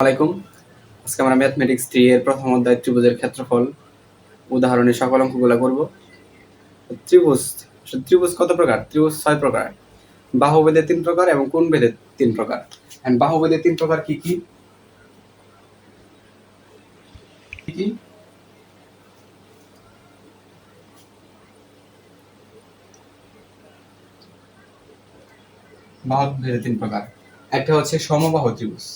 আলাইকুম। আজকে আমরা ম্যাথমেটিক্স 3 এর প্রথম অধ্যায় ত্রিভুজের ক্ষেত্রফল উদাহরণে সকল অঙ্কগুলো করব। ত্রিভুজ ত্রিভুজ কত প্রকার? ত্রিভুজ 6 প্রকার। বাহুভেদে 3 প্রকার এবং কোণভেদে 3 প্রকার। এন্ড বাহুভেদে 3 প্রকার কি কি? কি বাহুভেদে 3 প্রকার। একটা হচ্ছে সমবাহু ত্রিভুজ,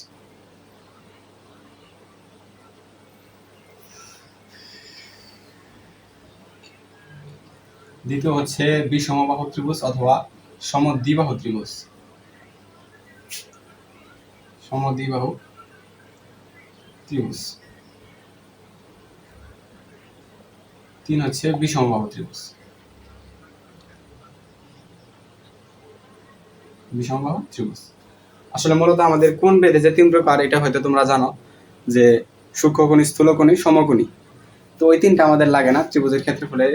দ্বিতীয় হচ্ছে বিষমবাহু ত্রিভুজ অথবা সমদ্বিবাহু ত্রিভুজ। সমদ্বিবাহু ত্রিভুজ। 3 হচ্ছে বিষমবাহু ত্রিভুজ। বিষমবাহু ত্রিভুজ আসলে মূলত আমাদের কোণ ভেদে যে 3 প্রকার, এটা হয়তো তোমরা জানো যে সূক্ষ্মকোণী, স্থূলকোণী, সমকোণী। তো ওই 3টা আমাদের লাগে না ত্রিভুজের ক্ষেত্রফলে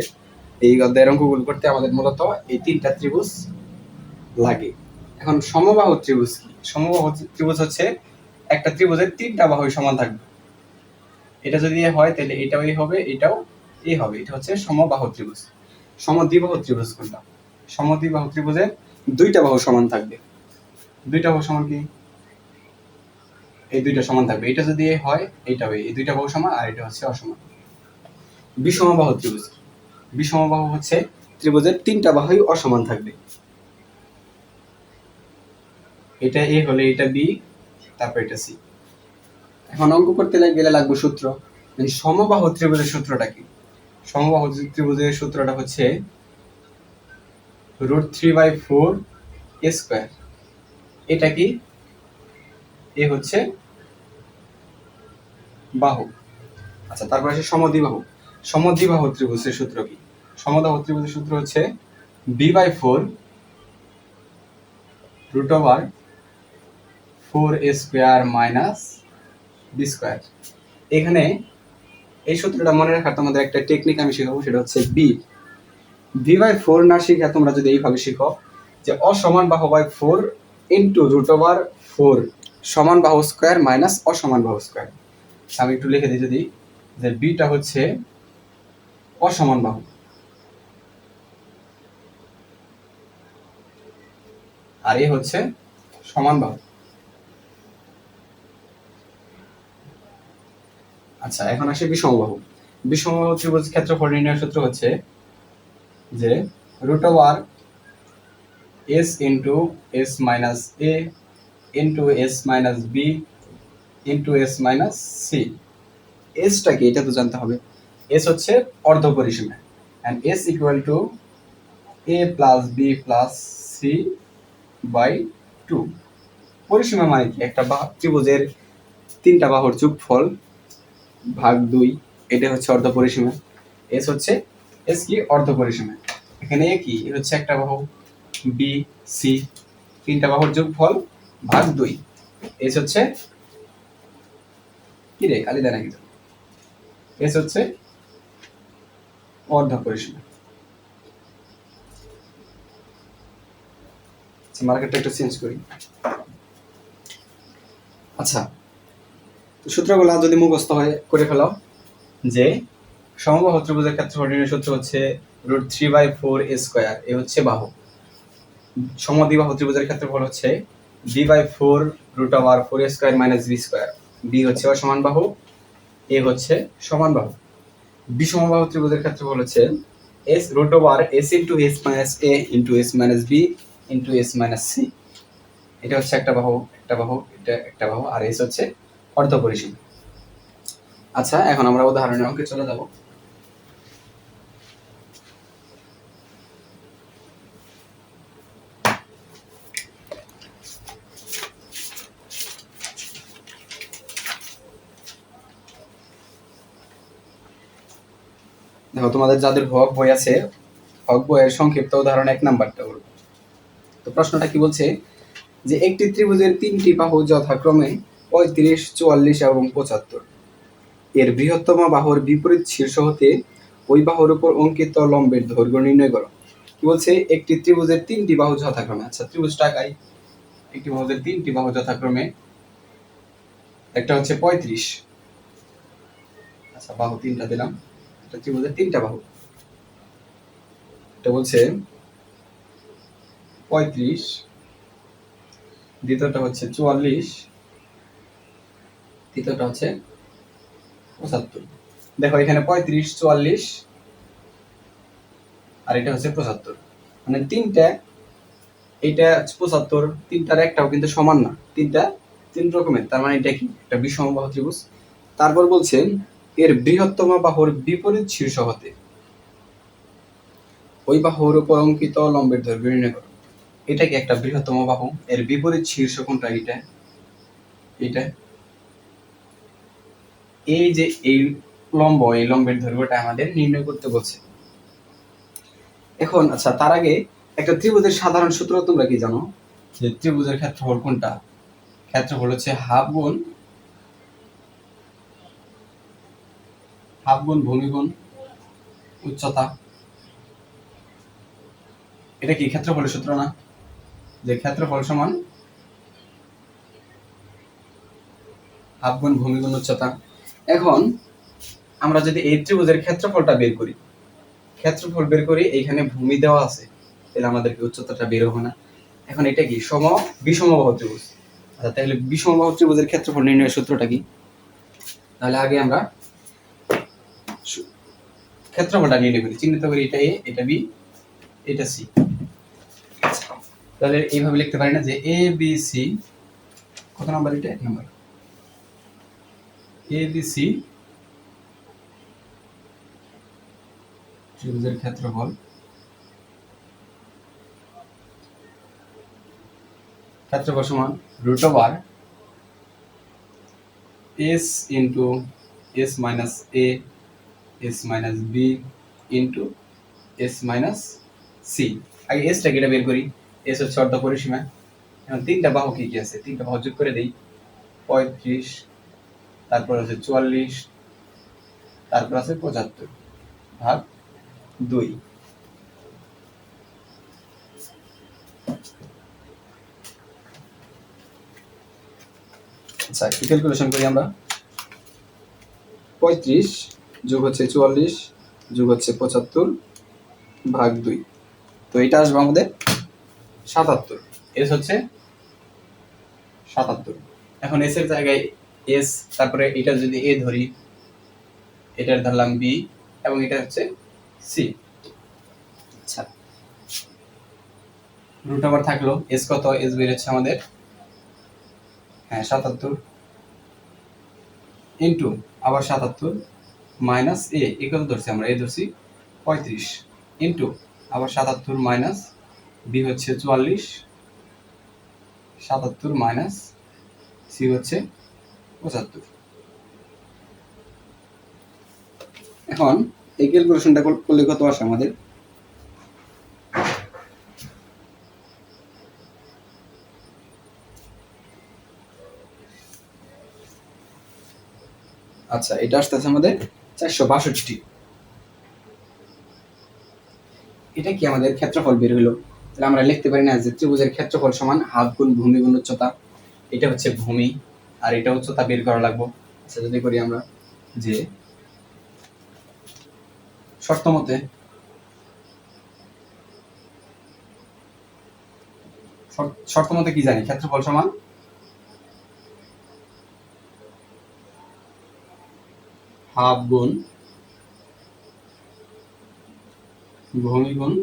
এই অধ্যায়ের অঙ্কগুলো করতে। আমাদের মূলত এই 3টা ত্রিভুজ লাগে। এখন সমবাহু ত্রিভুজ কি? সমবাহু ত্রিভুজ হচ্ছে একটা ত্রিভুজের 3টা বাহু সমান থাকবে। এটা যদি এ হয় তাহলে এটাও এ হবে, এটাও এ হবে। এটা হচ্ছে সমবাহু ত্রিভুজ। সমদ্বিবাহু ত্রিভুজ কোনটা? সমদ্বিবাহু ত্রিভুজের 2টা বাহু সমান থাকবে। 2টা বাহু সমান কি? এই 2টা সমান থাকবে। এটা যদি এ হয়, এটাও এই 2টা বাহু সমান, আর এটা হচ্ছে অসমান। বিষমবাহু ত্রিভুজ। বিষমবাহু হচ্ছে ত্রিভুজের 3টা বাহুই অসমান থাকবে। এটা এ হলে এটা বি, তারপর এটা সি। এখন অঙ্ক করতে গেলে লাগবে সূত্র। সমবাহু ত্রিভুজের সূত্রটা কি? সমবাহু ত্রিভুজের সূত্রটা হচ্ছে √3/4 a স্কয়ার। এটা কি? এ হচ্ছে বাহু। আচ্ছা, তারপর আসে সমদ্বিবাহু। সমদ্বিবাহু ত্রিভুজের সূত্র কি? সমদ্বিবাহু ত্রিভুজের সূত্র হচ্ছে b/4 √4a square minus b square. এখানে এই সূত্রটা মনে রাখার তোমাদের একটা টেকনিক আমি শেখাবো, সেটা হচ্ছে b/4 না শিখে তোমরা যদি এইভাবে শিখো যে অসমান বাহু বাই 4 ইন্টু √4 সমান বাহু স্কয়ার মাইনাস অসমান বাহু স্কয়ার। আমি একটু লিখে দিই যদি, যে বিটা হচ্ছে অসমান বাহু আর এ হচ্ছে সমান বাহু। আচ্ছা, এখন আসে বিষমবাহু। বিষমবাহু ত্রিভুজ ক্ষেত্রফল নির্ণয়ের সূত্র হচ্ছে যে √s into s minus a into s minus b into s minus c। এসটা কি এটা তো জানতে হবে। এস হচ্ছে অর্ধ পরিসীমা, and s equal to a plus b plus c by 2। পরিসীমা মানে কি? একটা ত্রিভুজের 3টা বাহুর যোগফল ভাগ 2, এটা হচ্ছে অর্ধ পরিসীমা। এস হচ্ছে এস কি? অর্ধ পরিসীমা। এখানে এ কি? এ হচ্ছে একটা বাহু, বি সি, 3টা বাহুর যোগফল ভাগ 2। এস হচ্ছে কি রে কালি দেয় নাকি? এস হচ্ছে অর্ধ পরিসীমা। মার্কেটটা একটু চেঞ্জ করি। আচ্ছা, সূত্রগুলো যদি মুখস্থ হয়ে করে ফেলো, যে সমবাহু ত্রিভুজের ক্ষেত্রফল নির্ণয়ের সূত্র হচ্ছে √3/4 a স্কয়ার। এ হচ্ছে বাহু। সমদ্বিবাহু ত্রিভুজের ক্ষেত্রফল হচ্ছে b/4 √4a square minus b square. B হচ্ছে অসমান বাহু, এ হচ্ছে সমান বাহু। বিষমবাহু ত্রিভুজের ক্ষেত্রফল হচ্ছে s into s minus a into s minus b into s minus c। এটা হচ্ছে একটা বাহু, একটা বাহু, এটা একটা বাহু, আর এস হচ্ছে অর্ধ পরিসীমা। আচ্ছা, এখন আমরা উদাহরণের অঙ্কে চলে যাব। দেখো, তোমাদের যাদের হক বই আছে, হক বইয়ের সংক্ষিপ্ত উদাহরণ 1 নাম্বারটা বলবো। তো প্রশ্নটা কি বলছে যে একটি ত্রিভুজের 3টি বাহু যথাক্রমে 35, 44 এবং 75। এর বৃহত্তম বাহুর বিপরীত শীর্ষ হতে ওই বাহুর উপর অঙ্কিত লম্বের দৈর্ঘ্য নির্ণয় করো। কি বলছে? একটি ত্রিভুজের 3টি বাহু যথাক্রমে। আচ্ছা, ত্রিভুজটা আঁকাই। একটি ত্রিভুজের 3টি বাহু যথাক্রমে একটা হচ্ছে 35। আচ্ছা, বাহু তিনটা দিলাম, এটা ত্রিভুজের তিনটা বাহু। এটা বলছে 35, দ্বিতীয়টা হচ্ছে 44, তৃতীয়টা হচ্ছে 75। দেখো এখানে 35, 44 আর এটা হচ্ছে 75, মানে তিনটা, এইটা 75, তিনটার একটাও কিন্তু সমান না, তিনটা তিন রকমের, তার মানে এটা কি একটা বিষমবাহু ত্রিভুজ। তারপর বলছেন এর বৃহত্তম বাহুর বিপরীত শীর্ষ হতে ওই বাহুর উপর অঙ্কিত লম্বের দৈর্ঘ্য নির্ণয় করো। এটা কি একটা বৃহত্তম বাহু, এর বিপরীত শীর্ষ কোনটা? এটা, এটা, এই যে এই লম্ব, এই লম্বের দৈর্ঘ্যটা আমাদের নির্ণয় করতে বলছে। এখন আচ্ছা, তার আগে একটা ত্রিভুজের সাধারণ সূত্র তোমরা কি জানো? যে ত্রিভুজের ক্ষেত্রফল কোনটা? ক্ষেত্রফল হচ্ছে হাফ গুণ ভূমি গুণ উচ্চতা। এটা কি ক্ষেত্রফলের সূত্র না? যে ক্ষেত্রফল সমান হাফ গুণ ভূমি গুণ উচ্চতা। এখন আমরা যদি এই ত্রিভুজের ক্ষেত্রফলটা বের করি, ক্ষেত্রফল বের করি, এইখানে ভূমি দেওয়া আছে, তাহলে আমাদেরকে উচ্চতাটা বের হবে না। এখন এটা কি বিষমবাহু ত্রিভুজ। আচ্ছা, তাহলে বিষমবাহু ত্রিভুজের ক্ষেত্রফল নির্ণয়ের সূত্রটা কি? তাহলে আগে আমরা ক্ষেত্রফলটা নির্ণয় করি, চিহ্নিত করি, এটা এ, এটা বি, এটা সি। তাহলে এইভাবে লিখতে পারি না যে এ বি সি, কত নাম্বার? এটা 1 নাম্বার। এ বি সি ত্রিভুজের ক্ষেত্রফল, ক্ষেত্রফল সমান √, s into s minus a, s minus b into s minus c. আগে এসটাকে এটা বের করি, এস হচ্ছে অর্ধ পরিসীমা। এখন তিনটা বাহু কি কি আছে, তিনটা বাহু যোগ করে দেই, 35, তারপর আছে 44, তারপর আছে 75 ভাগ 2। আচ্ছা, একটু ক্যালকুলেশন করি আমরা। 35 যোগ হচ্ছে 44 যোগ হচ্ছে 75 ভাগ 2, তো এটা আসবে আমাদের 77। এস হচ্ছে 77। এখন এস এর জায়গায় এস, তারপরে এটা যদি এ ধরি, এটার ধরলাম বি, এবং এটা হচ্ছে সি। আচ্ছা, √, থাকলো, এস কত? এস বেরোচ্ছে আমাদের 77 ইন্টু আবার 77 মাইনাস এ কত ধরছি আমরা? এ ধরছি 35 ইন্টু আবার 77 মাইনাস বি হচ্ছে 44, 77 মাইনাস সি হচ্ছে 75। এখন এই ক্যালকুলেশনটা করলে কত আসে আমাদের? আচ্ছা, এটা আসতেছে আমাদের 462। এটা কি আমাদের ক্ষেত্রফল বের হলো। তাহলে আমরা লিখতে পারি না যে ত্রিভুজের ক্ষেত্রফল সমান হাফ গুণ ভূমি গুণ উচ্চতা। এটা হচ্ছে ভূমি আর এটা উচ্চতা বের করা লাগবে। আচ্ছা, যদি করি আমরা যে শর্ত মতে কি জানি, ক্ষেত্রফল সমান হাফ গুণ ভূমি গুণ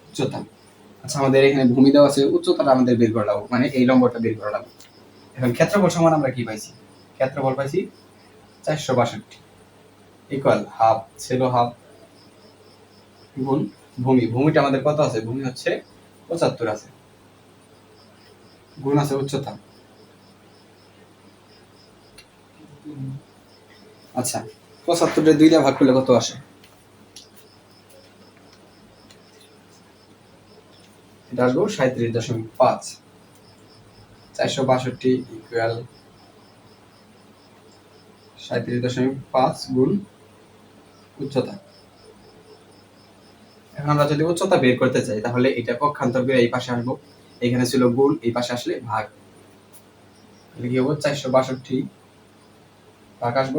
উচ্চতা। আচ্ছা, আমাদের এখানে ভূমি দেওয়া আছে, উচ্চতাটা আমাদের বের করা লাগবে, মানে এই লম্বটা বের করা লাগবে। এখন ক্ষেত্রফল সমান আমরা কি পাইছি? ক্ষেত্রফল পাইছি 462 ইকুয়াল হাফ ছিল হাফ গুণ ভূমিটা আমাদের কত আছে? ভূমি হচ্ছে 75 আছে, গুণ আছে উচ্চতা। আচ্ছা, 75 2 দিয়ে ভাগ করলে কত আসে? এটা আসবো 37.5। 462 ইকুয়াল 37.5 গুণ উচ্চতা। এখন আমরা যদি উচ্চতা বের করতে চাই, তাহলে এটা পক্ষান্তর করে এই পাশে আসবো, এখানে ছিল গুণ, এই পাশে আসলে ভাগ। কি হবো 462 ভাগ আসবো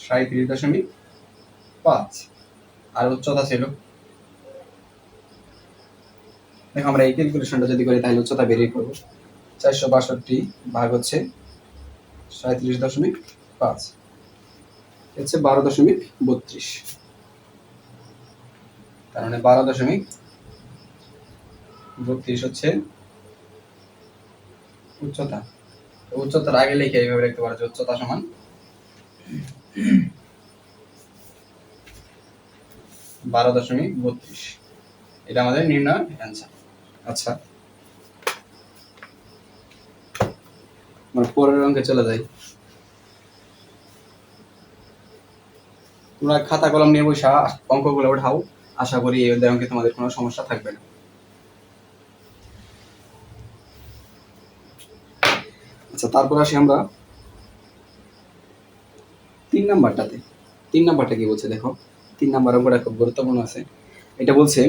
37.5 আর উচ্চতা ছিল, দেখো আমরা এই ক্যালকুলেশনটা যদি করি তাহলে উচ্চতা বেরিয়ে করবো 462 ভাগ হচ্ছে 37.5 হচ্ছে 12.32, তার মানে 12.32 হচ্ছে উচ্চতা। উচ্চতার আগে লিখে এইভাবে লিখতে পারো যে উচ্চতা সমান 12.32, এটা আমাদের নির্ণয় অ্যান্সার। আচ্ছা, আমরা পরের অঙ্কে চলে যাই। তোমরা খাতা কলম নিয়ে বসে অঙ্কগুলো উঠাও, আশা করি এই অঙ্কে তোমাদের কোনো সমস্যা থাকবে না। আচ্ছা, তারপর আসি আমরা 3 নাম্বারটাতে। 3 নাম্বারটা কি বলছে দেখো, 3 নাম্বার অঙ্কটা খুব গুরুত্বপূর্ণ আছে। এটা বলছে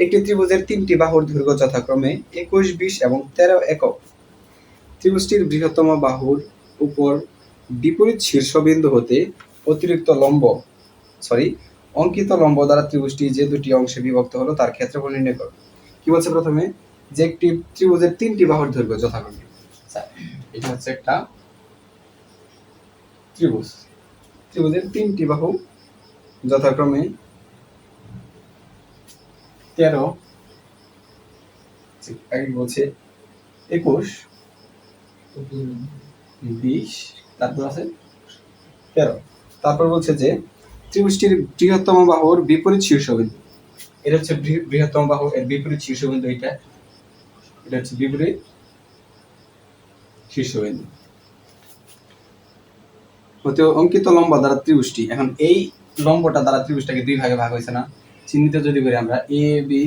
একটি ত্রিভুজের 3টি বাহুর দৈর্ঘ্য যথাক্রমে 21, 20 এবং 13 একক। ত্রিভুজটির বৃহত্তম বাহুর উপর বিপরীত শীর্ষবিন্দু হতে অতিরিক্ত অঙ্কিত লম্ব দ্বারা ত্রিভুজটি যে দুটি অংশে বিভক্ত হলো তার ক্ষেত্রফল নির্ণয় করো। কি বলছে প্রথমে, যে একটি ত্রিভুজের 3টি বাহুর দৈর্ঘ্য যথাক্রমে, এটা হচ্ছে একটা ত্রিভুজের 3টি বাহু যথাক্রমে 13, বলছে 21, 20, তারপর আছে 13। তারপর বলছে যে ত্রিভুজটির বৃহত্তম বাহুর বিপরীত শীর্ষবিন্দু, এটা হচ্ছে বৃহত্তম বাহু, এর বিপরীত শীর্ষবিন্দু এটা হচ্ছে বিপরীত শীর্ষবিন্দু হতে অঙ্কিত লম্ব দ্বারা ত্রিভুজটি, এখন এই লম্বটা দ্বারা ত্রিভুজটাকে দুই ভাগে ভাগ হয়েছে না, চিহ্নিত যদি করি আমরা এ বি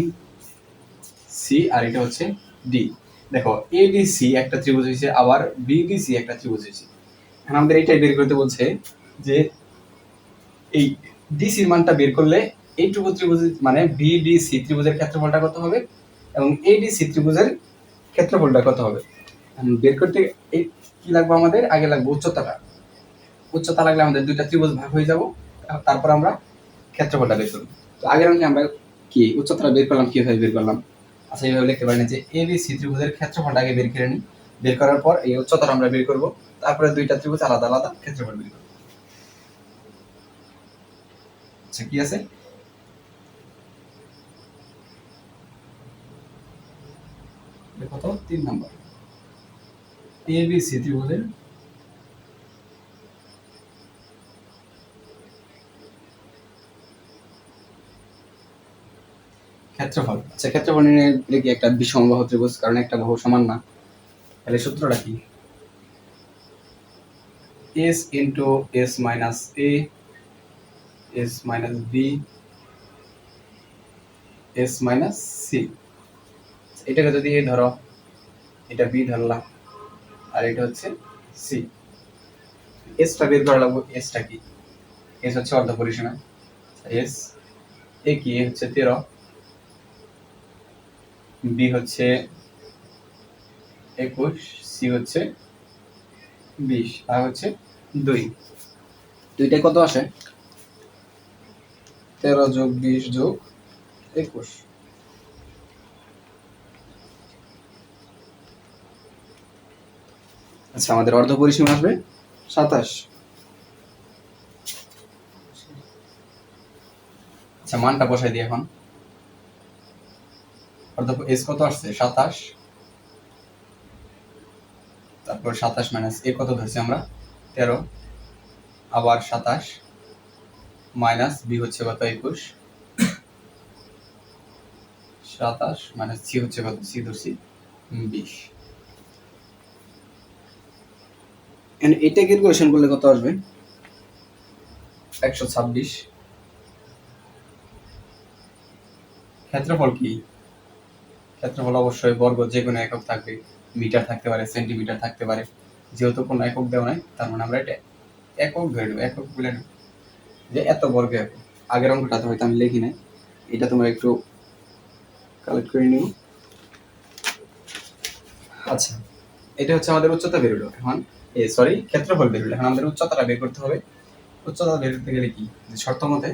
সি আর এটা হচ্ছে ডি। দেখো এ ডি সি একটা ত্রিভুজ হয়েছে, আবার বি ডি সি একটা ত্রিভুজ হয়েছে। এখন আমাদের এইটাই বের করতে বলছে যে এই ডিসির মানটা বের করলে এইটুকু ত্রিভুজ মানে বিডিসি ত্রিভুজের ক্ষেত্রফলটা কত হবে এবং এডিসি ত্রিভুজের ক্ষেত্রফলটা কত হবে। বের করতে এই কি লাগবে, আমাদের আগে লাগবে উচ্চতাটা। উচ্চতা লাগলে আমাদের দুইটা ত্রিভুজ ভাগ হয়ে যাব, তারপর আমরা ক্ষেত্রফলটা বের করব। তো আগের অঙ্কে আমরা কি উচ্চতাটা বের করলাম, কিভাবে বের করলাম? আচ্ছা, এইভাবে লিখতে পারি না যে এবিসি ত্রিভুজের ক্ষেত্রফলটা আগে বের করে নিই, বের করার পর এই উচ্চতাটা আমরা বের করব, তারপরে দুইটা ত্রিভুজ আলাদা আলাদা ক্ষেত্রফল বের করব। আচ্ছা, কি আছে? কত? 3 নাম্বার এবিসি ত্রিভুজের ক্ষেত্রফল। আচ্ছা, ক্ষেত্রফল নির্ণয় কি একটা বিষম বাহু ত্রিভুজ, কারণ একটা বাহু সমান না, তাহলে সূত্রটা কি? s into s minus a s minus b s minus c। এটাকে যদি a ধরো, এটা b ধরলাম, আর এটা হচ্ছে c। s টা বের করা লাগবে, s টা কি? s হচ্ছে অর্ধ পরিসীমা, s a কি? a হচ্ছে 13, b হচ্ছে 21, c হচ্ছে 20 আর হচ্ছে 2। দুইটা কত আসে? 13 যোগ 20 যোগ 21। আচ্ছা, আমাদের অর্ধ পরিসীমা আসবে 27। আচ্ছা, মানটা বসাই দিই এখন। অর্ধ এস কত আসছে? 27, তারপর 27 মাইনাস এ কত ধরছি আমরা? 13, আবার 27 মাইনাস বি হচ্ছে কত? 21, 27 মাইনাস সি হচ্ছে কত? সি ধরছি 20। এটা ক্যালকুলেশন করলে কত আসবে? 126। ক্ষেত্রফল কি? ক্ষেত্রফল অবশ্যই বর্গ, যে কোনো একক থাকবে, মিটার থাকতে পারে, সেন্টিমিটার থাকতে পারে। যেহেতু কোনো একক দেওয়া নাই, তার মানে আমরা এটা একক ধরে নেবো, একক বলে নেব যে এত বর্গ একক। আগের অঙ্কটাতে হয়তো আমি লিখি নাই, এটা তোমরা একটু কালেক্ট করে নিও। আচ্ছা, এটা হচ্ছে আমাদের উচ্চতা বের হলো। এখন সরি, ক্ষেত্রফল বের হলো। এখন আমাদের উচ্চতাটা বের করতে হবে। উচ্চতা বের করতে গেলে কি, যে শর্ত মতে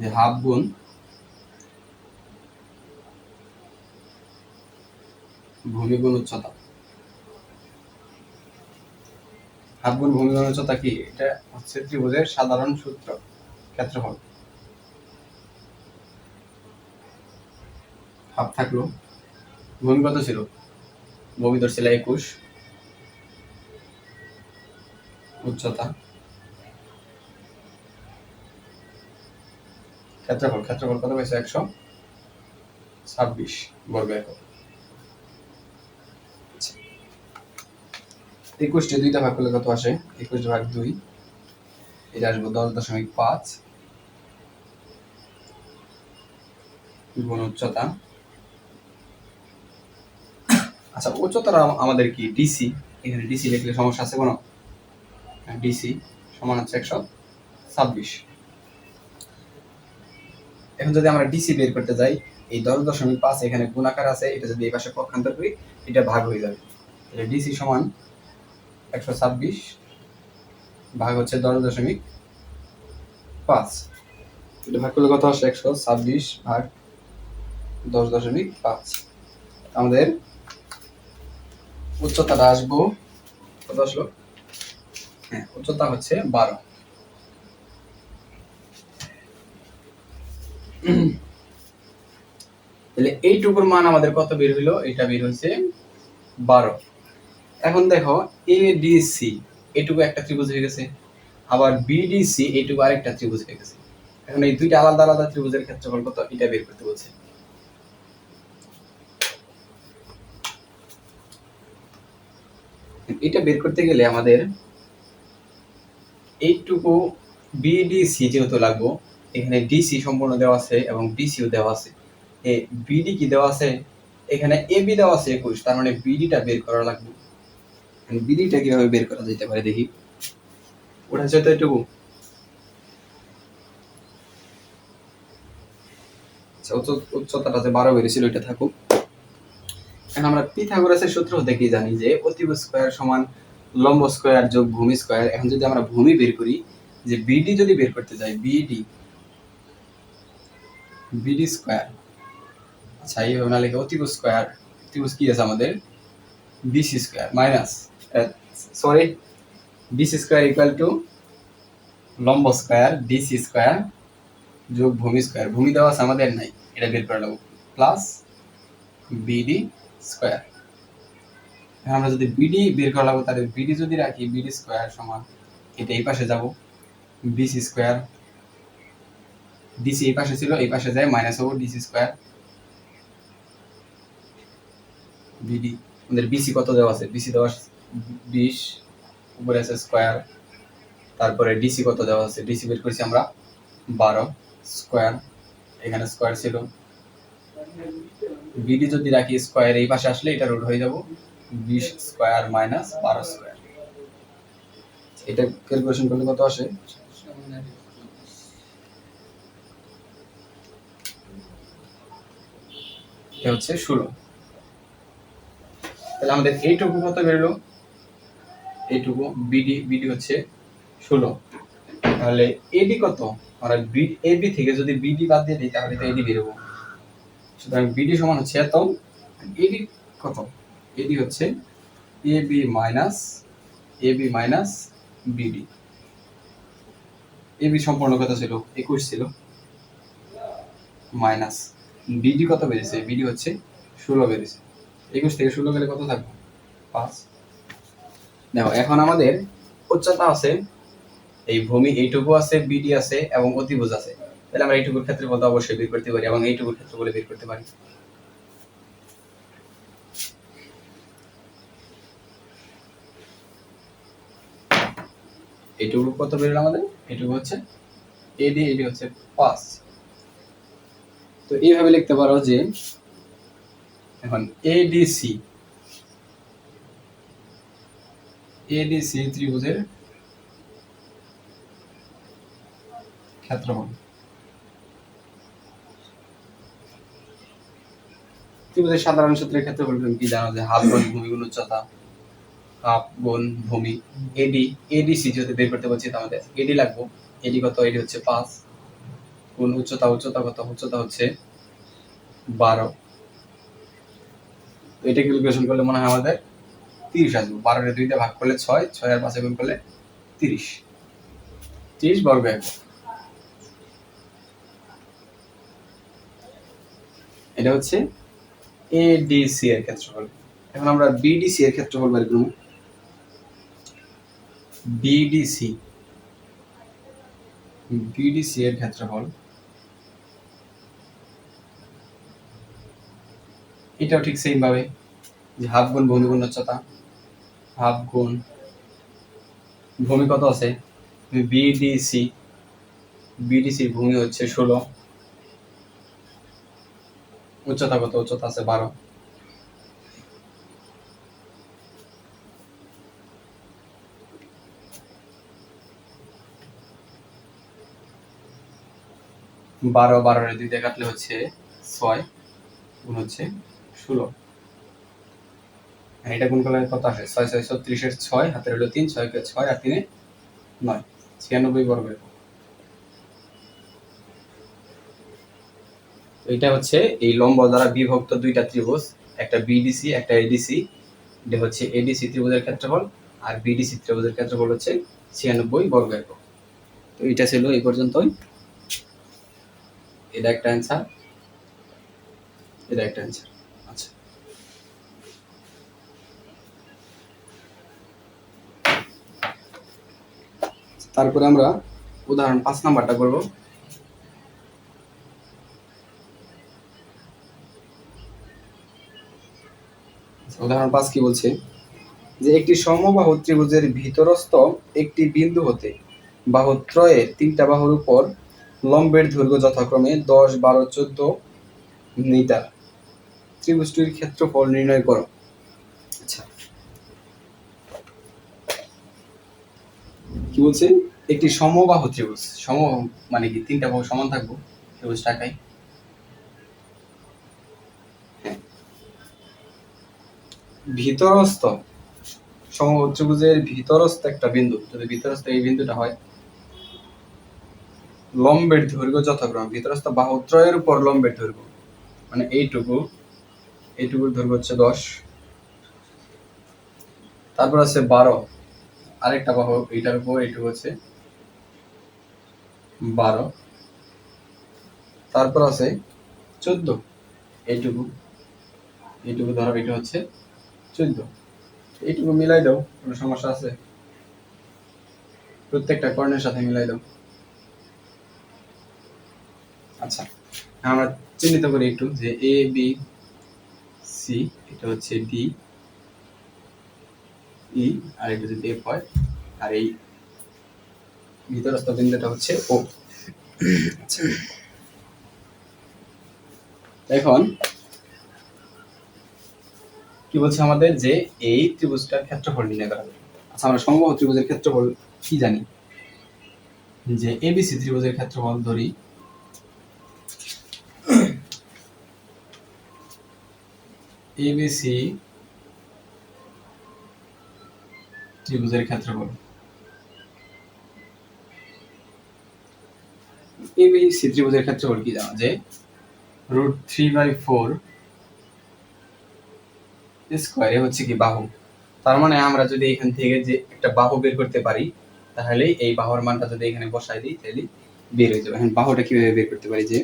যে হাফ গুণ ভূমি গুণ উচ্চতা। হাফ গুণ ভূমি গুণ উচ্চতা কি, এটা হচ্ছে ত্রিভুজের সাধারণ সূত্র। ক্ষেত্রফল হাফ থাকলো, ভূমি কত ছিল, ভূমি ধরছিল 21, উচ্চতা, ক্ষেত্রফল কত পাইছে, 126 বর্গ একক। 21 টি দুইটা ভাগ করলে কত আসে, 21 ভাগ 2, এটা আসবে 10.5 গুণ উচ্চতা। আচ্ছা, উচ্চতাটা আমাদের কি ডিসি, এখানে ডিসি লিখলে সমস্যা আছে কোনো? ডিসি সমান হচ্ছে 126। এখন যদি আমরা ডিসি বের করতে যাই, এই 10.5 এখানে গুণাকার আছে, এটা যদি এই পাশে পক্ষান্তর করি এটা ভাগ হয়ে যাবে। তাহলে ডিসি সমান 126 ভাগ হচ্ছে 10.5, এটা ভাগ করলে কত আসে, 126 ভাগ 10.5। আমাদের উচ্চতাটা আসবো, কত আসলো, হ্যাঁ উচ্চতা হচ্ছে 12। তাহলে এইটুকুর মান আমাদের কত বের হইলো, এটা বের হয়েছে 12। এখন দেখো এডিসি এটুকু একটা ত্রিভুজ হয়ে গেছে, আবার বিডিসি এটুকু আরেকটা ত্রিভুজ হয়ে গেছে। এখন এই দুইটা আলাদা আলাদা ত্রিভুজের ক্ষেত্রফল কত, এটা বের করতে বলছে। এটা বের করতে গেলে আমাদের এইটুকু বিডিসি যেহেতু লাগবো, এখানে ডিসি সম্পূর্ণ দেওয়া আছে এবং ডিসিও দেওয়া আছে, এ বিডি কি দেওয়া আছে, এখানে এবি দেওয়া আছে 21, তার মানে বিডিটা বের করা লাগবে। বিডিটা কিভাবে বের করা যেতে পারে দেখি, ওটা হচ্ছে তো এইটুকু। উচ্চতাটা যে 12 বেরিয়েছিল এটা থাকুক। এখন আমরা পিথাগোরাসের সূত্র দেখি জানি যে অতিভুজ স্কয়ার সমান লম্ব স্কয়ার যোগ ভূমি স্কয়ার। এখন যদি আমরা ভূমি বের করি, যে বিডি যদি বের করতে যাই, বিডি স্কয়ার, আচ্ছা এইভাবে না লিখে অতিভুজ স্কয়ার, অতিভুজ কি আছে আমাদের, BC square minus sorry BC square equal to লম্ব স্কয়ার ডিসি স্কয়ার যোগ ভূমি স্কয়ার। ভূমি দেওয়া আছে আমাদের নাই, এটা বের করে নেবো, প্লাস বিডি স্কয়ার। আমরা যদি বিডি বের করা লাগবো, তাহলে বিডি যদি রাখি, বিডি স্কয়ার সমান, এটা এই পাশে যাব, বিসি স্কয়ার, ডিসি এই পাশে ছিল, এই পাশে যায় মাইনাস হবো ডিসি স্কয়ার, বিডি। আমাদের বিসি কত দেওয়া আছে, বিসি দেওয়া 20, উপরে আছে স্কয়ার, তারপরে ডিসি কত দেওয়া আছে, ডিসি বের করছি আমরা 12 স্কয়ার, এখানে স্কয়ার ছিল, বিডি যদি রাখি স্কয়ার এই পাশে আসলে এটা রুট হয়ে যাব, 20 স্কয়ার মাইনাস 12 স্কয়ার। এটা ক্যালকুলেশন করলে কত আসে, এটা হচ্ছে 16। তাহলে আমাদের এইটুকু কত বেরোলো, এইটুকু বিডি হচ্ছে 16। তাহলে এডি কত, আমরা এবি থেকে যদি বিডি বাদ দিয়ে দিই তাহলে তো এডি বেরোবো। সুতরাং বিডি সমান হচ্ছে এত, এডি কত, এডি হচ্ছে এবি মাইনাস বিডি। এবি সম্পূর্ণ কত ছিল, 21 ছিল, মাইনাস বিডি কত বেরিয়েছে, বিডি হচ্ছে 16 বেরিয়েছে। 21 থেকে 16 গেলে কত থাকবে, 5। দেখো এখন আমাদের উচ্চতা আছে, এই ভূমি এইটুকু আছে, বিডি আছে এবং অতিভুজ আছে, তাহলে আমরা এইটুকুর ক্ষেত্রফল তো অবশ্যই বের করতে পারি এবং এইটুকুর ক্ষেত্রফল বের করতে পারি। এইটুকু কত বেরোলো আমাদের, এইটুকু হচ্ছে এডি, এডি হচ্ছে 5। তো এইভাবে লিখতে পারো যে এখন এডিসি ত্রিভুজের ক্ষেত্রফল। ত্রিভুজের সাধারণ সূত্রের ক্ষেত্রফল তুমি কি জানো যে হাফ গুণ ভূমি গুণ উচ্চতা, হাফ গুণ ভূমি এডি, এডিসি যদি বের করতে বলছি তো আমাদের এডি লাগবে। এডি কত? এডি হচ্ছে 5 গুণ উচ্চতা, উচ্চতা কত? উচ্চতা হচ্ছে 12। তো এটা ক্যালকুলেশন করলে মনে হয় আমাদের 30 আসবে। 12 এর 2 দিয়ে ভাগ করলে 6, 6 আর 5 গুণ করলে 30, 30 বর্গ একক। এটা হচ্ছে এডিসি এর ক্ষেত্রফল। এখন আমরা বিডিসি এর ক্ষেত্রফল বের করব। বিডিসি, বিডিসি এর ক্ষেত্রফল এটাও ঠিক সেম ভাবে যে হাফ গুণ ভূমি গুণ উচ্চতা, হাফ গুণ ভূমি কত আছে বিডিসি, বিডিসির ভূমি হচ্ছে 16, উচ্চতা কত? উচ্চতা আছে 12। বারো, 12 এর 2 দিয়ে কাটলে হচ্ছে 6 গুণ হচ্ছে 16। এটা গুণ করলে কত আসে? 6 6 36 এর 6, হাতের হলো 3, 6 কে 6 আর 3 এ 9, 96 বর্গ একক। এটা হচ্ছে এই লম্ব দ্বারা বিভক্ত দুইটা ত্রিভুজ, একটা বিডিসি একটা এডিসি। এটা হচ্ছে এডিসি ত্রিভুজের ক্ষেত্রফল, আর বিডিসি ত্রিভুজের ক্ষেত্রফল হচ্ছে 96 বর্গ একক। তো এটা ছিল এই পর্যন্তই। এটা একটা অ্যান্সার, এটা একটা অ্যান্সার। আচ্ছা, তারপরে আমরা উদাহরণ 5 নাম্বারটা করব। উদাহরণ 5 কি বলছে যে একটি সমবাহু ত্রিভুজের ভিতরস্থ একটি বিন্দু হতে বাহুত্রয়ের 3টা বাহুর উপর লম্বের দৈর্ঘ্য যথাক্রমে 10, 12, 14 মিটার। ত্রিভুজটির ক্ষেত্রফল নির্ণয় করো। আচ্ছা, কি বলছে? একটি সমবাহু ত্রিভুজ, সমবাহু মানে কি 3টা বাহু সমান থাকবো ত্রিভুজটাকায়। হ্যাঁ, ভিতরস্থ সমবাহু ত্রিভুজের ভিতরস্থ একটা বিন্দু, যদি ভিতরস্থ এই বিন্দুটা হয়, লম্বের দৈর্ঘ্য যথাক্রমে ভিতরস্থ বাহুত্রয়ের উপর লম্বের দৈর্ঘ্য মানে এইটুকু, এইটুকুর দৈর্ঘ্য হচ্ছে 10, তারপর আছে 12, আরেকটা বাহু এইটার উপর এইটুকু হচ্ছে 12, তারপর আছে 14, এইটুকু, এইটুকু ধরো এটা হচ্ছে 14। এইটুকু মিলাই দাও, কোনো সমস্যা আছে? প্রত্যেকটা কর্ণের সাথে মিলাই দাও। আচ্ছা, আমরা চিহ্নিত করি একটু যে এ বি সি, এটা হচ্ছে ডি ই, আর এটা যদি এফ হয়, আর এই ভিতরস্থ বিন্দুটা হচ্ছে ও। আচ্ছা, এখন কি বলছে আমাদের যে এই ত্রিভুজটার ক্ষেত্রফল নির্ণয় করা যাবে। আচ্ছা, আমরা সমবাহু ত্রিভুজের ক্ষেত্রফল কি জানি যে এবিসি ত্রিভুজের ক্ষেত্রফল ধরি এবিসি ত্রিভুজের ক্ষেত্রফল, এবিসি ত্রিভুজের ক্ষেত্রফল কি জানো যে √3/4 স্কয়ার হচ্ছে কি বাহু। তার মানে আমরা যদি এখান থেকে যে একটা বাহু বের করতে পারি, তাহলে এই বাহুর মানটা যদি এখানে বসাই দিই তাহলে বের হয়ে যাবে। এখন বাহুটা কিভাবে বের করতে পারি যে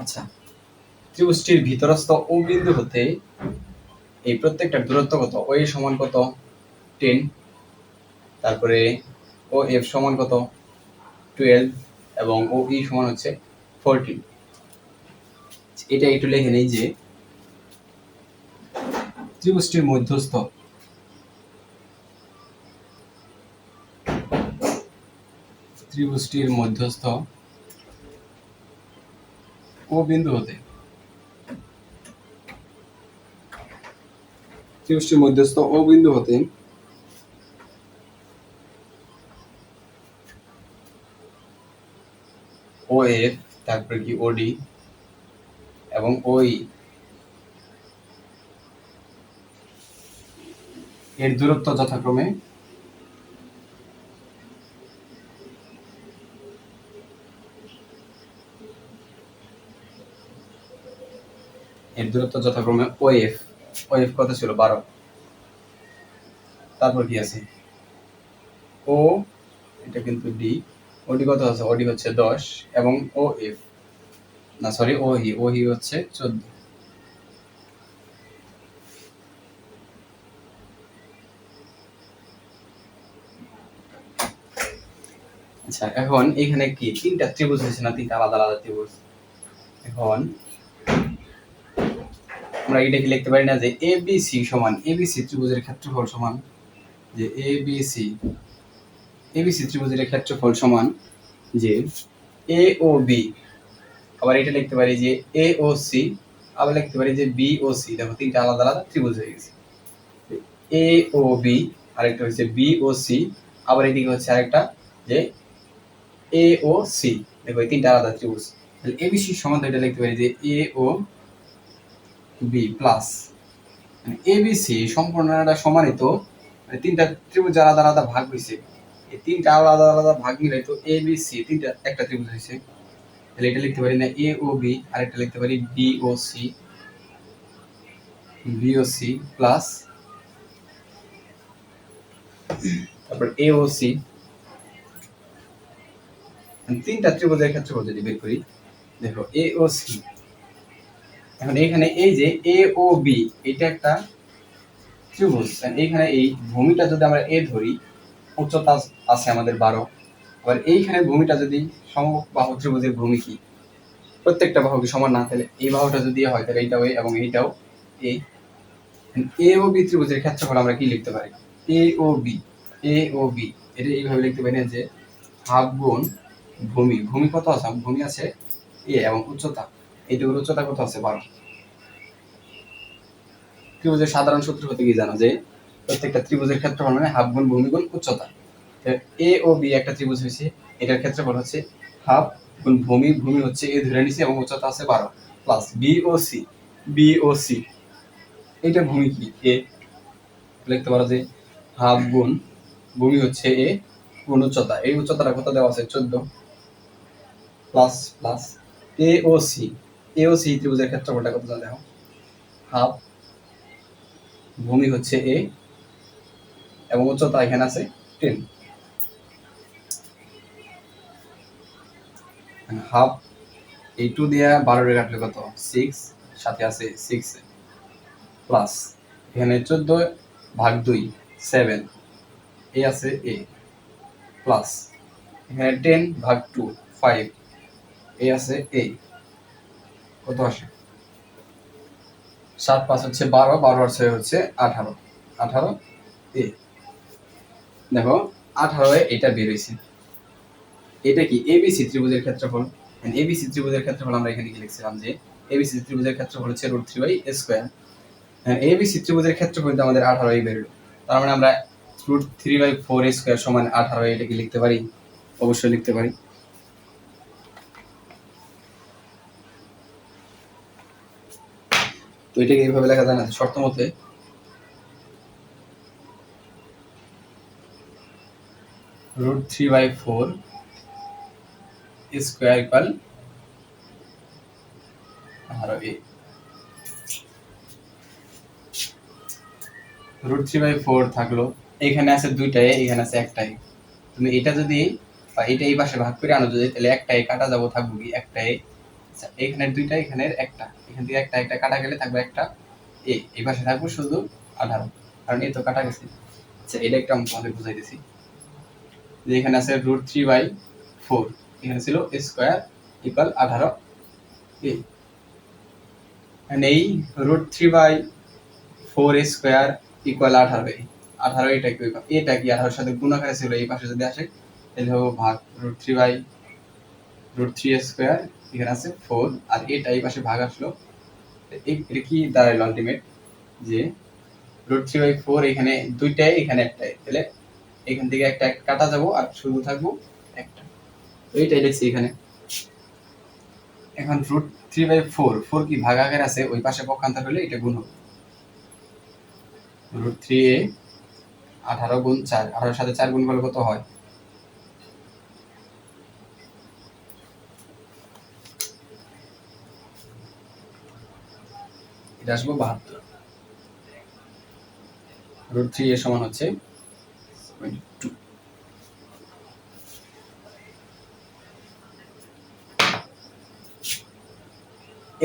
আচ্ছা, ত্রিভুজটির ভিতরস্থ ও বিন্দু হতে এই প্রত্যেকটার দূরত্ব কত? ও এ সমান কত? 10, তারপরে ও এফ সমান কত? 12, এবং ও ই সমান হচ্ছে 14। এটা একটু লিখে নেই যে ত্রিভুজটির মধ্যস্থ ও বিন্দু হতে ত্রিভুজটির মধ্যস্থ ও বিন্দু হতে ও এফ, তারপরে কি ওডি এবং ওই এর দূরত্ব যথাক্রমে ওএফ। ওএফ কত ছিল? 12। তারপর কি আছে? ও, এটা কিন্তু ডি। ওডি কত আছে? ওডি হচ্ছে 10 এবং ও এফ, না সরি, ওহি হচ্ছে 14। আচ্ছা, এখন এখানে কি তিনটা ত্রিভুজ হয়েছে না? তিনটা আলাদা আলাদা ত্রিভুজ। এখন আমরা এটা কি লিখতে পারি না যে এবিসি সমান, এবিসি ত্রিভুজের ক্ষেত্রফল সমান, যে এবিসি ত্রিভুজের ক্ষেত্রফল সমান যে এ ও বি। আবার এটা লিখতে পারি যে এ ও সি, আবার লিখতে পারি যে বি ও সি। দেখো তিনটা আলাদা আলাদা ত্রিভুজ হয়ে গেছে। এ ও বি, আরেকটা হচ্ছে বি ও সি, আবার এদিকে হচ্ছে আরেকটা যে এ ও সি। দেখো এই তিনটা আলাদা ত্রিভুজ। তাহলে এবিসি সমান এটা লিখতে পারি যে এ ও বি প্লাস এবিসি সম্পূর্ণটা সমানিত, মানে তিনটা ত্রিভুজ আলাদা আলাদা ভাগ হয়েছে, এই তিনটা আলাদা আলাদা ভাগ মিলে তো এবিসি তিনটা একটা ত্রিভুজ হয়েছে। তাহলে এটা লিখতে পারি না এ ও বি, আর একটা লিখতে পারি বি ও সি প্লাস তারপর এ ও সি। তিনটা ত্রিভুজের ক্ষেত্রফল যদি বের করি, দেখো এ ও সি। এখন এখানে এই যে এ ও বি, এটা একটা ত্রিভুজ। এইখানে এই ভূমিটা যদি আমরা এ ধরি, উচ্চতা আছে আমাদের 12। আবার এইখানে ভূমিটা যদি সমবাহু ত্রিভুজের ভূমি কি, প্রত্যেকটা বাহু কি সমান না? তাহলে এই বাহুটা যদি হয় তাহলে এইটাও এ এবং এইটাও এ। এ ও বি ত্রিভুজের ক্ষেত্রফল আমরা কি লিখতে পারি? এ ও বি এটা এইভাবে লিখতে পারি না যে হাফ গুণ ভূমি। ভূমি কত আছে? ভূমি আছে এ এবং উচ্চতা, এইটুকুর উচ্চতা কত আছে? 12। ত্রিভুজের সাধারণ সূত্র হতে কি জানো যে প্রত্যেকটা ত্রিভুজের ক্ষেত্রফল মানে হাফ গুণ ভূমি গুণ উচ্চতা। এ ও বি একটা ত্রিভুজ হয়েছে, এটার ক্ষেত্রফল হচ্ছে হাফ গুণ ভূমি, ভূমি হচ্ছে এ ধরে নিছি এবং উচ্চতা আছে 12, প্লাস বি ও সি এইটা ভূমি কি এ, লিখতে পারো যে হাফ গুণ ভূমি হচ্ছে এ গুণ উচ্চতা, এই উচ্চতাটা কত দেওয়া আছে? 14, প্লাস এ ও সি ত্রিভুজের ক্ষেত্রফলটা কত জানো? দেখো হাফ, ভূমি হচ্ছে এ এবং উচ্চতা এখানে আছে 10। হাফ এই 2 দিয়ে 12 কাটলে কত? 6, সাথে আছে 6 প্লাস এখানে 14 ভাগ 2 7, এ আছে এ প্লাস এখানে 10 ভাগ 2 5, এ আছে এ। কত আসে? 7 5 হচ্ছে 12, 12 আর 6 হচ্ছে 18, 18 এ। দেখো 18 এ এটা বের হয়েছে। এটা কি এবিসি ত্রিভুজের ক্ষেত্রফল। এবিসি ত্রিভুজের ক্ষেত্রফল আমরা এখানে কি লিখছিলাম যে এবিসি ত্রিভুজের ক্ষেত্রফল হচ্ছে √3/a²। এবিসি ত্রিভুজের ক্ষেত্রফল কিন্তু আমাদের 18 বেরোলো, তার মানে আমরা √3/4a² সমান 18 এটা কি লিখতে পারি? অবশ্যই লিখতে পারি। তো এটাকে এইভাবে লেখা যায় না, শর্ত মতে √3/4 স্কয়ার ইকুয়াল 18a। √3/4 থাকলো, এখানে আছে দুইটাই, এখানে আছে একটাই। তুমি এটা যদি বা এটা এই পাশে ভাগ করে আনো যদি, তাহলে একটাই কাটা যাবো, থাকবো কি একটাই। আচ্ছা, এখানের দুইটা, এখানের একটা, এখান থেকে একটা একটা কাটা গেলে থাকবে একটা এ, এই পাশে থাকবো শুধু 18, কারণ এ তো কাটা গেছে। আচ্ছা, এটা একটা আমি তোমাদের বুঝাইতেছি যে এখানে আছে √3/4, এখানে ছিল স্কয়ার ইকুয়াল 18 এ। এই √3/4 স্কয়ার ইকুয়াল 18 এ। 18 এটা কি? এটা কি 18 এর সাথে গুণ আকারে ছিল, এই পাশে যদি আসে তাহলে হবে ভাগ √3 স্কয়ার, এখানে আছে 4 আর এটা এই পাশে ভাগ আসলো। এটা কি দাঁড়াইলো আলটিমেট যে √3/4 এখানে দুইটাই, এখানে একটাই, তাহলে এখান থেকে একটা কাটা যাবো আর শুধু থাকবো একটা। তো এইটাই লিখছি এখানে। এখন √3/4 কি ভাগাকার আছে, ওই পাশে পক্ষান্তর হলে এটা গুণ হবে। √3a 18 গুণ 4, 18 সাথে 4 গুণ করলে কত হয়? এটা আসবো 72। √3a সমান হচ্ছে 22।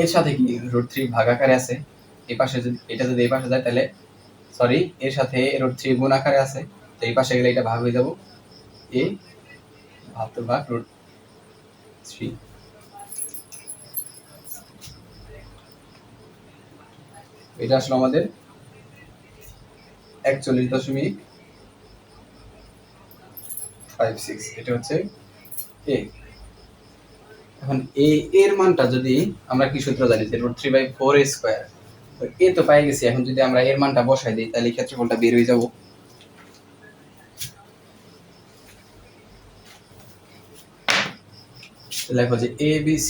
এর সাথে কি √3 ভাগাকারে আছে, এই পাশে যদি এটা যদি এই পাশে যায় তাহলে সরি, এর সাথে √3 গুণ আকারে আছে, তো এই পাশে গেলে এটা ভাগ হয়ে যাব, a 72 ভাগ √3। এটা আসলে আমাদের 41.56, এটা হচ্ছে a। এখন এর মানটা যদি আমরা কি সূত্র জানি, যে √3/4a², তো এ তো পাই গেছি। এখন যদি আমরা এর মানটা বসাই দিই তাহলে ক্ষেত্রফলটা বের হয়ে যাব। লেখো যে ABC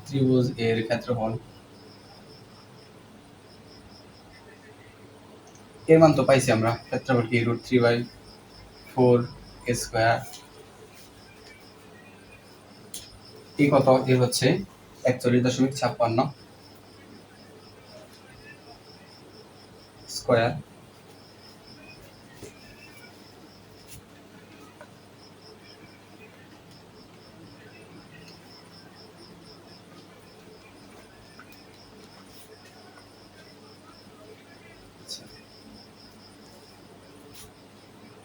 ত্রিভুজ এর ক্ষেত্রফল, এর মান তো পাইছি আমরা, ক্ষেত্রফল কি √3/4a², এই কত, এ হচ্ছে 41.56 স্কয়ার।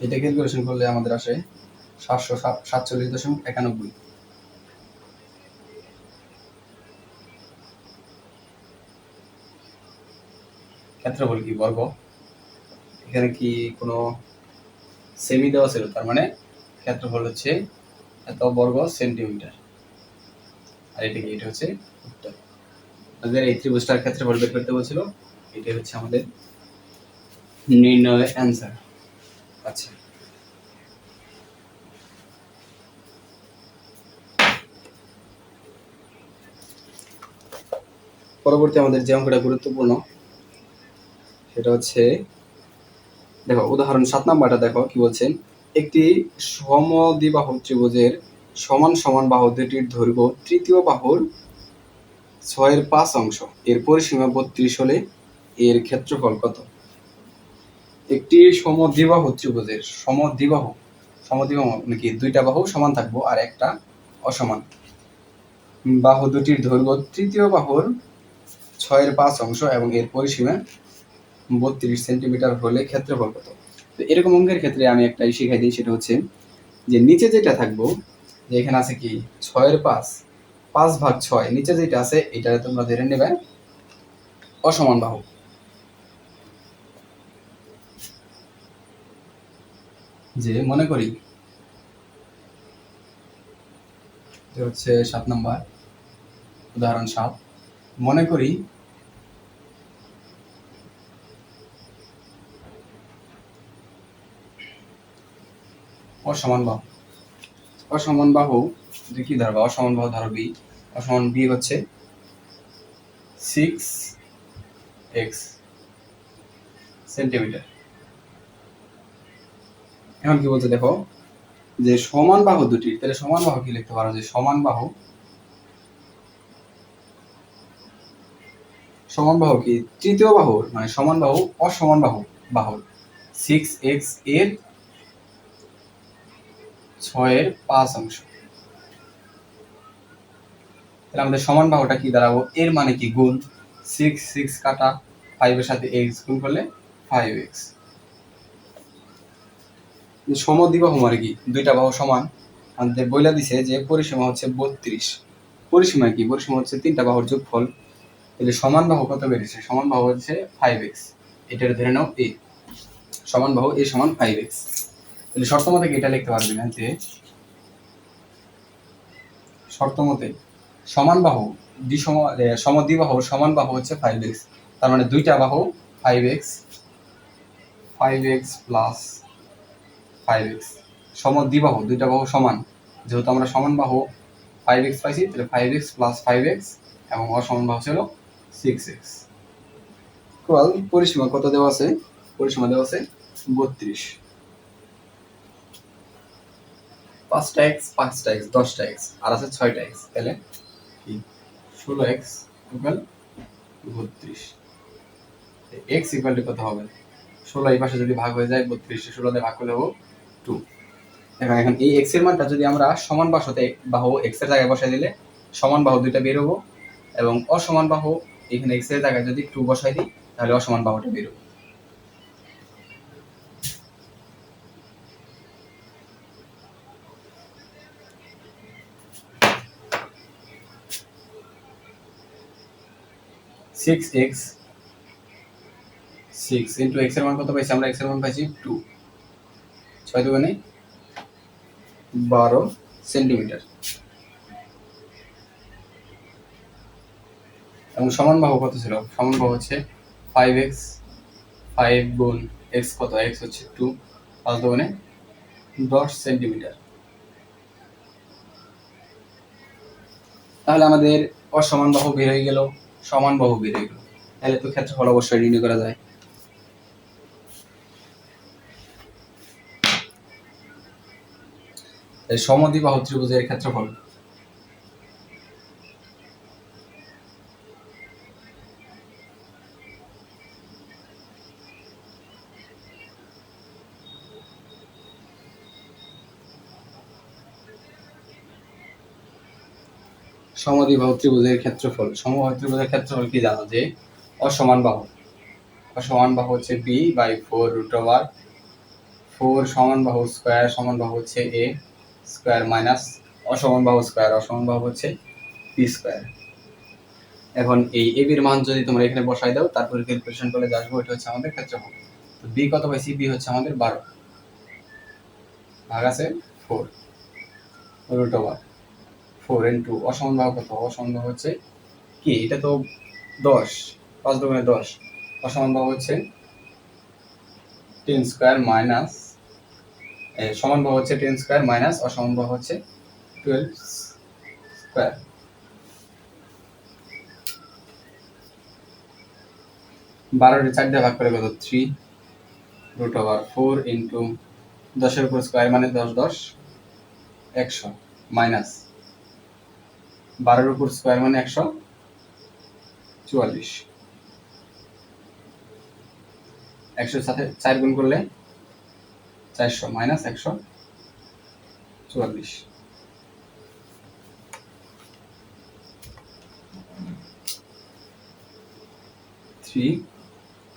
এটা ক্যালকুলেশন করলে আমাদের আসে 747.91। ক্ষেত্রফল কি বর্গ, এখানে কি কোনো সেমি দেওয়া ছিল, তার মানে ক্ষেত্রফল হচ্ছে এত বর্গ সেন্টিমিটার। আর এটা কি, এটা হচ্ছে উত্তর। আমাদের এই ত্রিভুজটার ক্ষেত্রফল বের করতে বলছিল, এটাই হচ্ছে আমাদের নির্ণয়ের অ্যান্সার। আচ্ছা, পরবর্তী আমাদের যে অঙ্কটা গুরুত্বপূর্ণ সেটা হচ্ছে, দেখো উদাহরণ 7 নাম্বারটা দেখো কি বলছেন। একটি সমদ্বিবাহু ত্রিভুজের সমান সমান বাহু দুটির দৈর্ঘ্য তৃতীয় বাহুর 6/5 এর পরিসীমা 32 হলে এর ক্ষেত্রফল কত? একটি সমদ্বিবাহু ত্রিভুজের সমদ্বিবাহু নাকি দুইটা বাহু সমান থাকবো আর একটা অসমান, বাহু দুটির দৈর্ঘ্য তৃতীয় বাহুর 6/5 এবং এর পরিসীমা 32 সেন্টিমিটার হলে ক্ষেত্রফল কত? তো এরকম অঙ্কের ক্ষেত্রে আমি একটাই শিখাই দিই, সেটা হচ্ছে যে নিচে যেটা থাকবো, যে এখানে আছে কি 6/5, 5/6, নিচে যেটা আছে এটা তোমরা ধরে নেবে অসমান বাহু। যে মনে করি হচ্ছে 7 নাম্বার উদাহরণ 7, মনে করি অসমান বাহু, অসমান বাহু কি ধরবা, অসমান বাহু ধরো বি, অসমান বি হচ্ছে 6x সেন্টিমিটার। এখন কি বলছে দেখো, যে সমান বাহু দুটি, তাহলে সমান বাহু কি লিখতে পারো, যে সমান বাহু কি তৃতীয় বাহুর, মানে সমান বাহু অসমান বাহুর 6x এর 6/5। তাহলে আমাদের সমান বাহুটা কি দাঁড়াবো, এর মানে কি গুণ 6 কাটা 5 এর সাথে x গুণ করলে 5x। সমদ্বিবাহু মানে কি দুইটা বাহু সমান, আমাদের বইলা দিছে যে পরিসীমা হচ্ছে 32। পরিসীমা কি, পরিসীমা হচ্ছে তিনটা বাহুর যোগফল। তাহলে সমান বাহু কত বেরিয়েছে, সমান বাহু হচ্ছে 5x, এটার ধরে নাও a, সমান বাহু a সমান 5x। তাহলে শর্ত মতে এটা লিখতে পারবি না, যে শর্ত মতে সমান বাহু সমদ্বিবাহুর সমান বাহু হচ্ছে 5x, তার মানে দুইটা বাহু 5x প্লাস 5x। সমদ্বিবাহু, দুইটা বাহু সমান, যেহেতু আমরা সমান বাহু 5x পাইছি, তাহলে 5x প্লাস 5x এবং অসমান বাহু ছিল 6x। পরিসীমা কত দেওয়া আছে? পরিসীমা দেওয়া আছে 32। 5টা x 5টা x 10টা x আর আছে 6টা x, তাহলে কি 16x equal 32। x equal to কত হবে? 16 এই পাশে যদি ভাগ হয়ে যায় 32 কে 16 দিয়ে ভাগ করলে হবে 2। এখন এই x এর মানটা যদি আমরা সমান বাহু x এর জায়গায় বসাই দিলে সমান বাহু দুইটা বের হবো, এবং অসমান বাহু এখানে x এর জায়গায় যদি 2 বসাই দিই তাহলে অসমান বাহুটা বের হবে। সিক্স ইন্টু x এর মান কত পাইছি আমরা? x এর মান পাইছি 2, 6 দুগুণে 12 সেন্টিমিটার। এবং সমান বাহু কত ছিল? সমান বাহু হচ্ছে 5x, 5 গুণ x কত? x হচ্ছে 2, 5 দুগুণে 10 সেন্টিমিটার। তাহলে আমাদের অসমান বাহু বের হয়ে গেল, সমান বাহু বের হয়ে গেল, তাহলে তো ক্ষেত্রফল অবশ্যই নির্ণয় করা যায়। সমদ্বিবাহু ত্রিভুজের ক্ষেত্রফল সমদ্বিবাহু ত্রিভুজের ক্ষেত্রফল কি জানো? যে অসমান বাহু হচ্ছে b/4 সমান বাহু হচ্ছে a স্কয়ার মাইনাস অসমান বাহু হচ্ছে b স্কয়ার। এখন এই a এর মান যদি তোমরা এখানে বসাই দাও, তারপরে ক্যালকুলেশন করলে যা আসবে ওটা হচ্ছে আমাদের ক্ষেত্রফল। তো b কত পাইছি? b হচ্ছে আমাদের 12 ভাগ আছে 4 4 ইন্টু অসমান বাহু কত? অসমান বাহু হচ্ছে কি? এটা তো 10, 5 দুগুণে 10। অসমান বাহু হচ্ছে 10 স্কয়ার মাইনাস সমান বাহু হচ্ছে 10 স্কয়ার মাইনাস অসমান বাহু হচ্ছে 12 স্কয়ার। 12 4 দিয়ে ভাগ করে কত? 3√4 ইন্টু 10 এর উপর স্কয়ার মানে 10 10 100 মাইনাস 12 এর উপর স্কয়ার মানে 144। 100 এর সাথে 4 গুণ করলে 400 মাইনাস 144।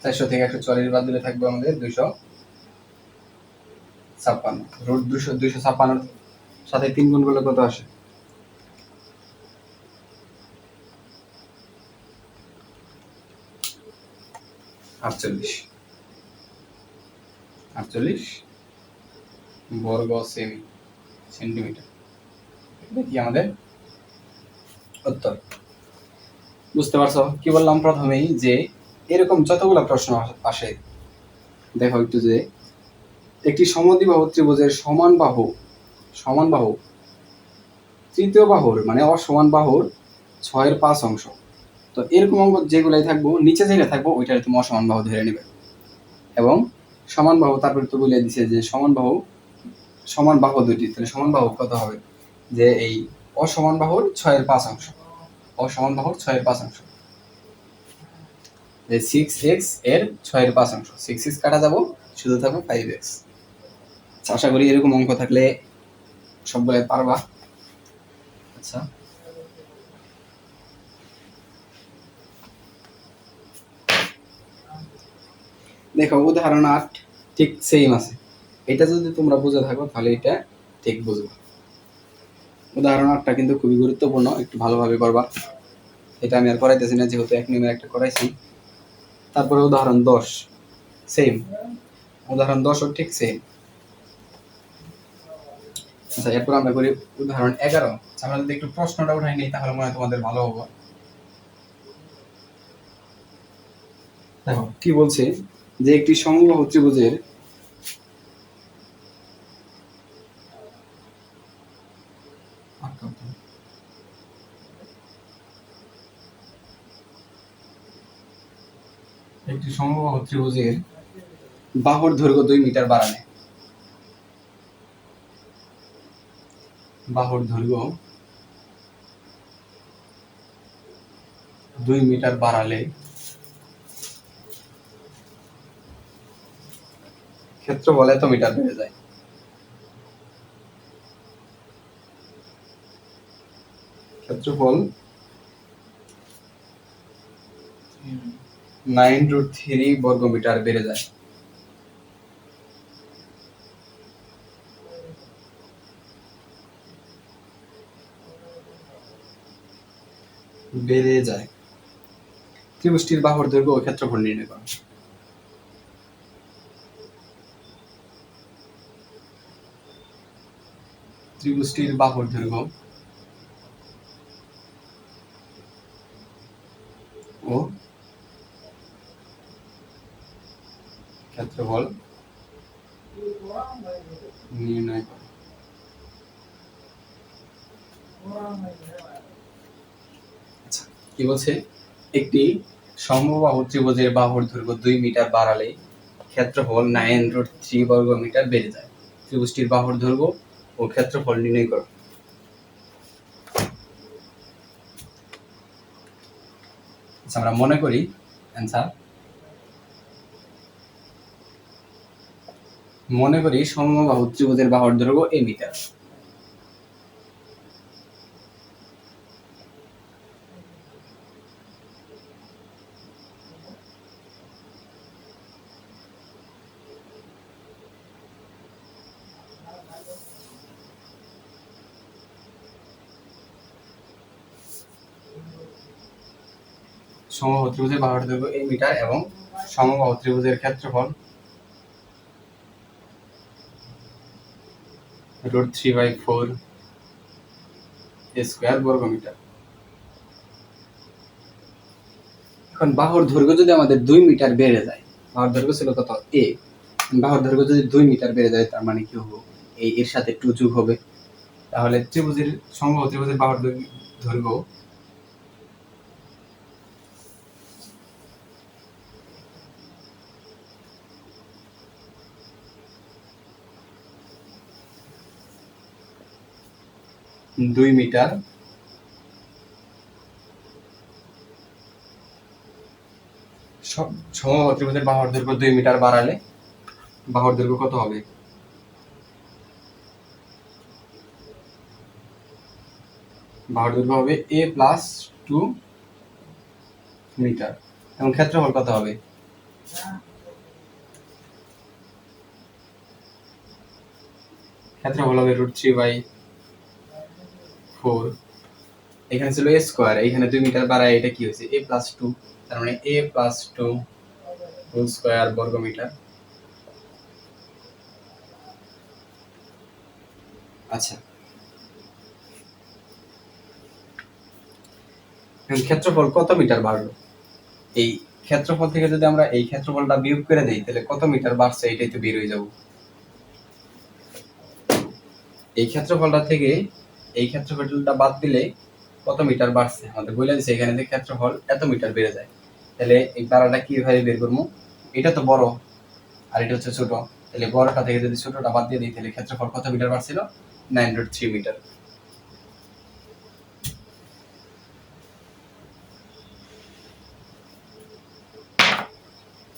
400 থেকে 144 বাদ দিলে থাকবে আমাদের 256। রুট 256 সাথে 3 গুণ করলে কত আসে? 48 বর্গ সেন্টিমিটার। এটা কি আমাদের উত্তর? বুঝতে পারছো কি বললাম প্রথমেই? যে এরকম যতগুলো প্রশ্ন আসে, দেখো একটু, যে একটি সমদ্বিবাহু ত্রিভুজের সমান বাহু তৃতীয় বাহুর মানে অসমান বাহুর 6/5 অংশ। তো এরকম অঙ্ক যেগুলাই থাকবো, নিচে যেটা থাকবো ওইটার তুমি অসমান বাহু ধরে নেবে, এবং সমান বাহু তারপরে তো বলে দিছে যে সমান বাহু দুটি, তাহলে সমান বাহু কত হবে? যে এই অসমান বাহুর 6/5 অংশ, যে 6x এর 6/5 অংশ, 6x কাটা যাব, শুধু থাকবে 5x। আশা করি এরকম অঙ্ক থাকলে সবগুলো পারবা। আচ্ছা, দেখো উদাহরণ 8 ঠিক সেম আছে। এটা যদি তোমরা বুঝে থাকো তাহলে এটা ঠিক বুঝবা। উদাহরণ 8টা কিন্তু খুবই গুরুত্বপূর্ণ, একটু ভালোভাবে করবা। এটা আমি আর করাইতেছি না, যেহেতু 1 নিয়মের একটা করাইছি। তারপরে উদাহরণ 10 সেম, উদাহরণ 10ও ঠিক সেম। আচ্ছা, এরপর আমরা করি উদাহরণ 11। আমরা যদি একটু প্রশ্নটা উঠাই নিই তাহলে মনে হয় তোমাদের ভালো হবে। দেখো কি বলছে, যে একটি সমবাহু ত্রিভুজের একটি সমবাহু ত্রিভুজের বাহুর দৈর্ঘ্য 2 মিটার বাড়ালে বাহুর দৈর্ঘ্য 2 মিটার বাড়ালে ক্ষেত্রফল এত মিটার বেড়ে যায়। ক্ষেত্রফল 9√3 বর্গ মিটার বেড়ে যায়। বেড়ে যায়। ত্রিভুজটির বাহুর দৈর্ঘ্য ও ক্ষেত্রফল নির্ণয় করো। ত্রিভুজটির বাহুর দৈর্ঘ্য ও ক্ষেত্রফল নির্ণয় করো। আচ্ছা, কি বলছে? একটি সমবাহু ত্রিভুজের বাহুর দৈর্ঘ্য 2 মিটার বাড়ালে ক্ষেত্রফল 9√3 বর্গ মিটার বেড়ে যায়। ত্রিভুজটির বাহুর দৈর্ঘ্য ও ক্ষেত্রফল নির্ণয় করো। আচ্ছা, আমরা মনে করি অ্যান্সার মনে করি সমবাহু ত্রিভুজের বাহুর দৈর্ঘ্য a মিটার। সমবাহু ত্রিভুজের বাহুর দৈর্ঘ্য a মিটার এবং সমবাহু ত্রিভুজের ক্ষেত্রফল √3/4 স্কয়ার বর্গ মিটার। এখন বাহুর দৈর্ঘ্য যদি আমাদের 2 মিটার বেড়ে যায়, বাহুর দৈর্ঘ্য ছিল কত a, বাহুর দৈর্ঘ্য যদি 2 মিটার বেড়ে যায় তার মানে কি হবে? এর সাথে 2 যোগ হবে, তাহলে ত্রিভুজের সমবাহু ত্রিভুজের বাহুর দৈর্ঘ্য দুই মিটার সমবাহু ত্রিভুজের বাহুর দৈর্ঘ্য 2 মিটার বাড়ালে বাহুর দৈর্ঘ্য কত হবে? বাহুর দৈর্ঘ্য হবে a প্লাস 2 মিটার এবং ক্ষেত্রফল কত হবে? ক্ষেত্রফল হবে √3/4। এখানে ছিল a স্কয়ার, এখানে 2 মিটার বাড়ায় এটা কি হয়েছে? a প্লাস 2, তার মানে a প্লাস 2 হোল স্কয়ার বর্গ মিটার। আচ্ছা, এখন ক্ষেত্রফল কত মিটার বাড়লো? এই ক্ষেত্রফল থেকে যদি আমরা এই ক্ষেত্রফলটা বিয়োগ করে দেই তাহলে কত মিটার বাড়ছে এটাই তো বের হয়ে যাব। এই ক্ষেত্রফলটা থেকে এই ক্ষেত্রফলটা বাদ দিলে কত মিটার বাড়ছে আমাদের বলে দিচ্ছে, এখানে যে ক্ষেত্রফল এত মিটার বেড়ে যায়, তাহলে এই বাড়াটা কিভাবে বের করবো? এটা তো বড় আর এটা হচ্ছে ছোট, তাহলে বড়টা থেকে যদি ছোটটা বাদ দিয়ে দিই তাহলে ক্ষেত্রফল কত মিটার বাড়ছিল? 9.3 মিটার।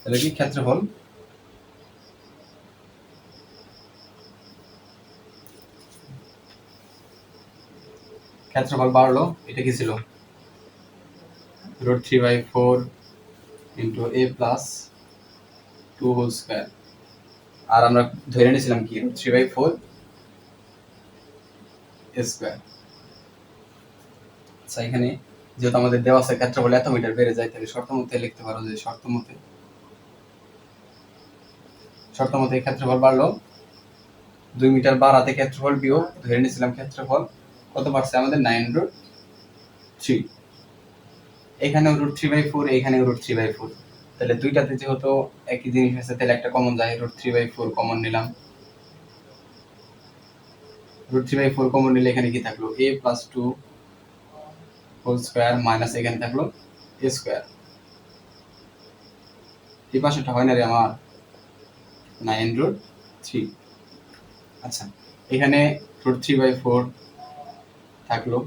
তাহলে কি ক্ষেত্রফল বাড়লো, এটা কি ছিল? √3/4 into a plus 2 whole square, আর আমরা ধরে নিয়েছিলাম কি √3/4 স্কয়ার। আচ্ছা, এখানে যেহেতু আমাদের দেওয়া আছে ক্ষেত্রফল এত মিটার বেড়ে যায়, তাহলে শর্ত মতে লিখতে পারো যে শর্ত মতে ক্ষেত্রফল বাড়লো 2 মিটার বাড়াতে ক্ষেত্রফল বিয়োগ ধরে নিয়েছিলাম ক্ষেত্রফল কত বাড়ছে আমাদের? 9√3। এখানেও √3/4, এখানেও √3/4, তাহলে দুইটাতে যেহেতু একই জিনিস আছে তাহলে একটা কমন যায়, √3/4 কমন নিলাম। √3/4 কমন নিলে এখানে কি থাকলো? a plus 2 whole square minus এখানে থাকলো a স্কয়ার। এই পাশেটা হয় না রে আমার, 9√3। আচ্ছা, এখানে √3/4 থাকলো।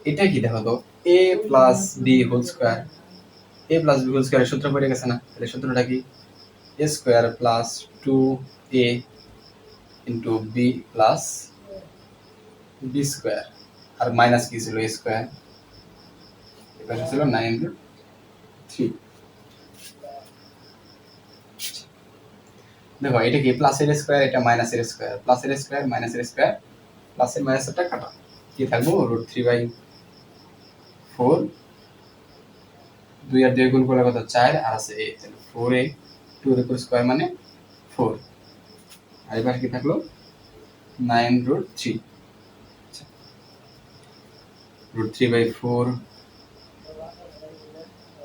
এটা কি দেখো তো, a plus B whole square, a plus B whole স্কোয়ারের সূত্র পড়ে গেছে না? তাহলে সূত্রটা কি? a square plus 2a into B plus B square, আর মাইনাস কি ছিল? a স্কোয়ার, এপাশে ছিল 9√3। দেখো এটা কি প্লাসের স্কোয়ার, এটা মাইনাসের স্কোয়ার, প্লাসের স্কোয়ার মাইনাসের স্কোয়ার, প্লাসের মাইনাসেরটা কাটা, কি থাকবো? √3/4, 2 আর 2 গুণ করলে কত? 4, আর আছে a, তাহলে 4a, 2 এর উপর স্কোয়ার মানে 4, আর এবার কি থাকলো? 9√3। √3/4,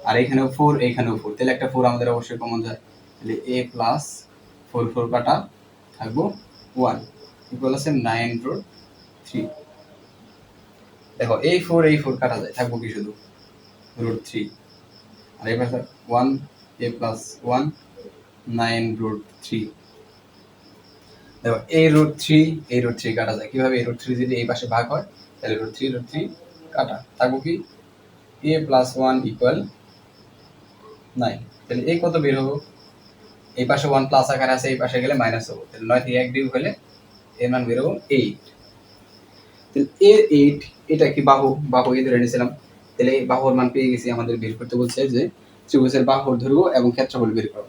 আর এখানেও 4, এখানেও 4, তাহলে একটা 4 আমাদের অবশ্যই কমন যায়, তাহলে a প্লাস 4 কাটা থাকবো 1 ইকুয়াল আছে 9√3। দেখো এই 4 কাটা যায়, থাকবো কি? শুধু √3, আর এবার 1, a প্লাস 1, 9√3। দেখো এই √3 কাটা যায় কিভাবে? এই √3 যদি এই পাশে ভাগ হয় তাহলে √3 কাটা, থাকবো কি? a plus 1 equal 9। তাহলে এই কত বের হবো? এই পাশে 1 প্লাস আকারে আছে, এই পাশে গেলে মাইনাস হবো, তাহলে 9 থেকে 1 বিয়োগ হলে এর মান বের হবো 8। তাহলে এর 8, এটা কি বাহু এই ধরে নিয়েছিলাম, তাহলে এই বাহুর মান পেয়ে গেছি। আমাদের বের করতে বলছে যে ত্রিভুজের বাহুর দৈর্ঘ্য এবং ক্ষেত্রফল বের করো।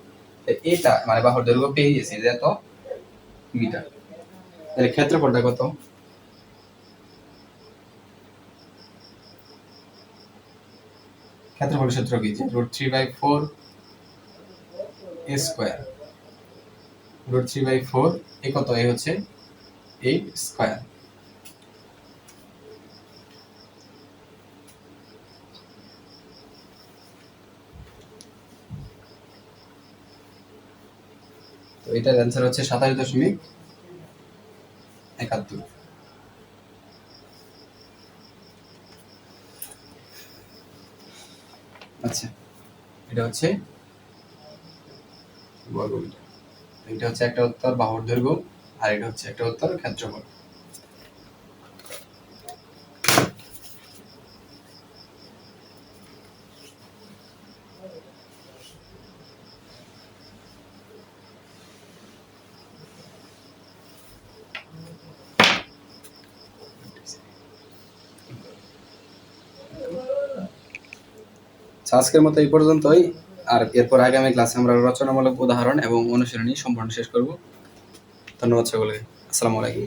এটা মানে বাহুর দৈর্ঘ্য পেয়ে গেছি যে এত মিটার, তাহলে ক্ষেত্রফলটা কত? ক্ষেত্রফলের সূত্র কি? যে √3/4 a স্কয়ার, √3/4 এ কত? এ হচ্ছে 8 স্কয়ার। তো এটার অ্যান্সার হচ্ছে 27.71। আচ্ছা, এটা হচ্ছে বর্গমিটার। এটা হচ্ছে একটা উত্তর বাহুর দৈর্ঘ্য, আর এটা হচ্ছে একটা উত্তর ক্ষেত্রফল। আজকের মতো এই পর্যন্তই, আর এরপর আগামী ক্লাসে আমরা রচনামূলক উদাহরণ এবং অনুশীলনী সম্পূর্ণ শেষ করব। ধন্যবাদ সকলকে। আসসালামু আলাইকুম।